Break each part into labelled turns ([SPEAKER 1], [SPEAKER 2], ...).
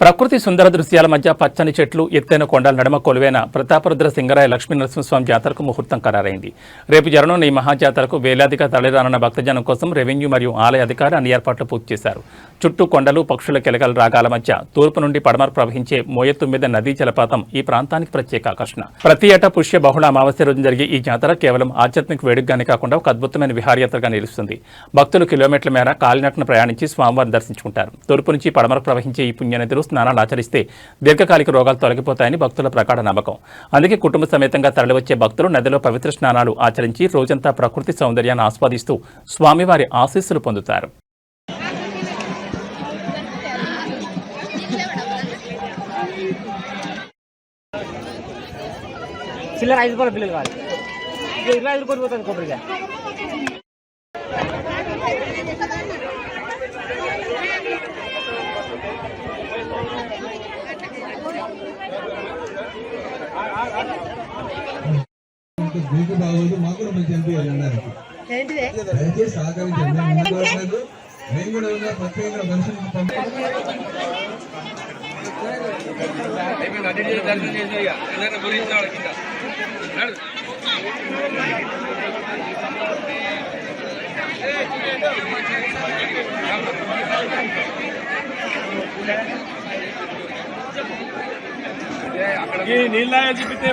[SPEAKER 1] ప్రకృతి సుందర దృశ్యాల మధ్య పచ్చని చెట్లు ఎత్తైన కొండల నడుమ కొలువైన ప్రతాపరుద్ర సింగరాయ లక్ష్మీ నరసింహస్వామి జాతరకు ముహూర్తం ఖరారైంది. రేపు జరగనున్న ఈ మహాజాతరకు వేలాదిగా తరలిరానున్న భక్తజనం కోసం రెవెన్యూ మరియు ఆలయ అధికారులు అన్ని ఏర్పాట్లు పూర్తి చేశారు. చుట్టూ కొండలు, పక్షుల కెలకల రాగాల మధ్య తూర్పు నుండి పడమర ప్రవహించే మోయెత్తుమ్మిద నదీ జలపాతం ఈ ప్రాంతానికి ప్రత్యేక ఆకర్షణ. ప్రతి ఏటా పుష్య బహుళ అమావాస్య రోజు జరిగే ఈ జాతర కేవలం ఆధ్యాత్మిక వేడుకగానే కాకుండా ఒక అద్భుతమైన విహారయాత్రగా నిలుస్తుంది. భక్తులు కిలోమీటర్ల మేర కాలినడకన ప్రయాణించి స్వామివారిని దర్శించుకుంటారు. తూర్పు నుంచి పడమర ప్రవహించే ఈ పుణ్యనదులు స్నానాలు ఆచరిస్తే దీర్ఘకాలిక రోగాలు తొలగిపోతాయని భక్తుల ప్రగాఢ నమ్మకం. అందుకే కుటుంబ సమేతంగా తరలివచ్చే భక్తులు నదిలో పవిత్ర స్నానాలు ఆచరించి రోజంతా ప్రకృతి సౌందర్యాన్ని ఆస్వాదిస్తూ స్వామివారి ఆశీస్సులు పొందుతారు.
[SPEAKER 2] చిల్లర 5 రూపాయల బిల్లులు కావాలి. 25 రూపాయలు పోతుంది కొబ్బరిగా.
[SPEAKER 3] బాగోదు మాకు కూడా మంచి అనిపించాలి అన్నారు. దయచేసి సహకరించండి. మేము కూడా ఉన్న ప్రత్యేక మనుషులకు
[SPEAKER 4] నీళ్ళ చూపితే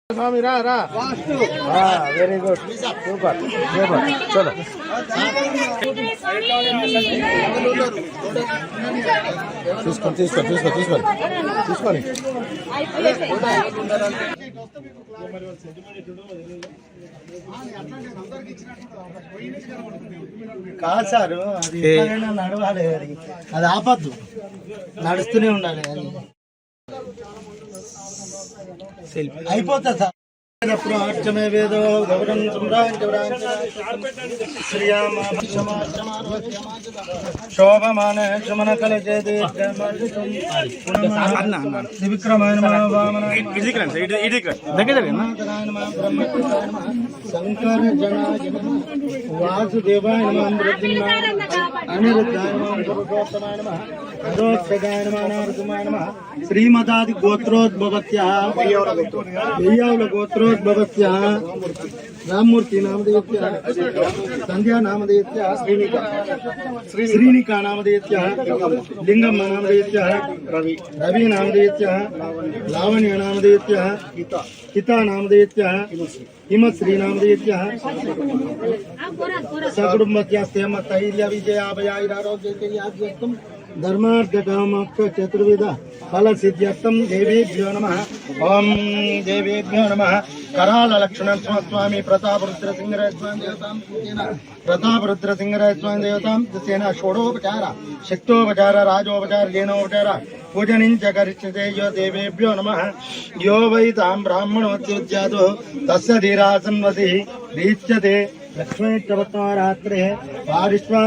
[SPEAKER 5] स्वामी रा रा वेरी गुड सूपर चलो తీసుకోండి కాదు సార్ అది ఎక్కడైనా నడవాలి, అది ఆపద్దు, నడుస్తూనే ఉండాలి. అయిపోతుంది సార్. అష్టమే వేదో గౌరం శోభమాన శమన కల త్రివిక్రమాయ శంకర జనాయ వాసుదేవాయ అనిరుద్ధాయ పురుషోత్తమాయ అదోక్షగాయ నారదుమాయ శ్రీమదాది గోత్రోద్భవత్యా వెయ్యావుల గోత్రోద్భవత్యా రామ్మూర్తి నామధేయత్య సంధ్యా నామధేయత్య శ్రీనికా నామధేయత్య లింగమ్మ నామధేయత్య రవి నామధేయత్య లావణ్య నామధేయత్య హితా నామధేయత్య హిమశ్రీ నామధేయత్య సకుటుంబస్య స్థైర్య విజయాభయారోగ్యం ధర్మార్థకామోక్ష చతుర్విధ ఫల సిద్ధ్యర్థం దేవేభ్యో నమః. ఓం దేవేభ్యో నమః. कराल लक्ष्मण स्वामी प्रतापरुद्र सिंहराय स्वामी देवतां प्रतापरुद्र सिंहराय स्वामी देवतां तेन षोडोपचार शक्तोपचार राजोपचार लेनोपचार पूजनिंच करिष्यते यो देवेभ्यो नमः. यो वै तां ब्राह्मणोत्युज्यातो तस्य धीरासन्वति रीच्यते लक्ष्मीष्टवत्वारात्रे वारिष्वा